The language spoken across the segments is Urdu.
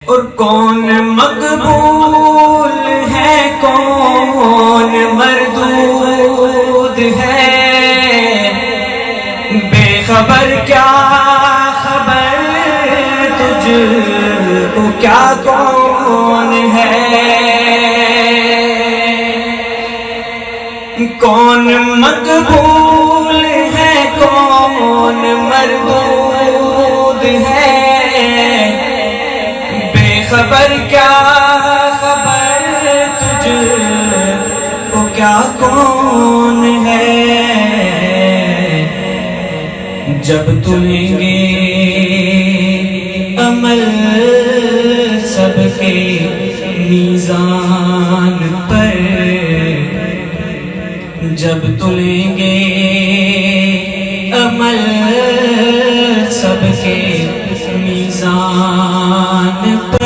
اور کون مقبول ہے کون مردود ہے، بے خبر کیا خبر تجھ کو کیا کون ہے، کون مقبول ہے کون مردود ہے، خبر کیا خبر تجھ کو کیا کون ہے، جب تلیں گے عمل سب کے میزان پر، جب تلیں گے عمل سب کے میزان پر،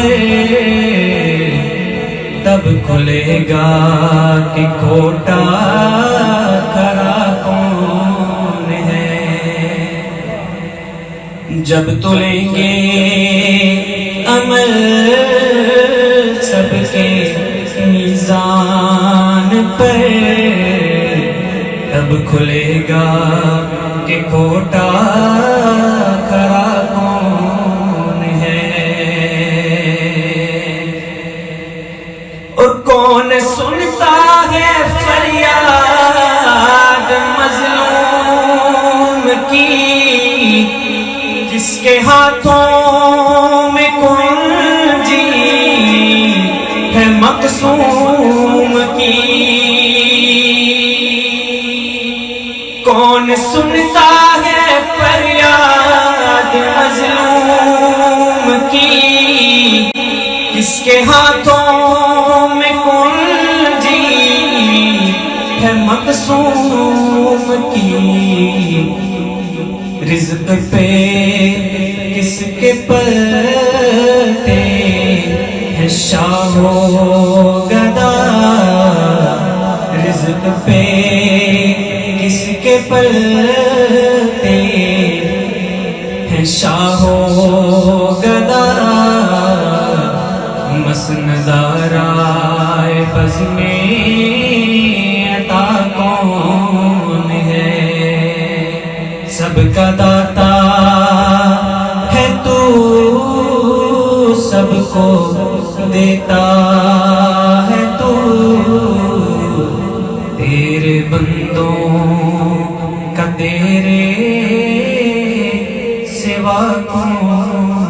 تب کھلے گا کہ کھوٹا کھرا کون ہے، جب تلیں گے عمل سب کے میزان پر، تب کھلے گا کہ کھوٹا کھرا کون ہے، اور کون سنتا ہے فریاد مظلوم کی، جس کے ہاتھوں میں کنجی ہے مقصوم کی، کون سنتا ہے فریاد مظلوم کی، جس کے ہاتھوں میں کنجی ہے مقصوم کی، رزق پہ کس کے پلتے ہے شاہ و گدا، رزق پہ کس کے پلتے ہے شاہ و گدا، مسندارائے بزم عطا کون ہے، سب کا داتا ہے تو، سب کو دیتا ہے تو، تیرے بندوں کا تیرے سوا کون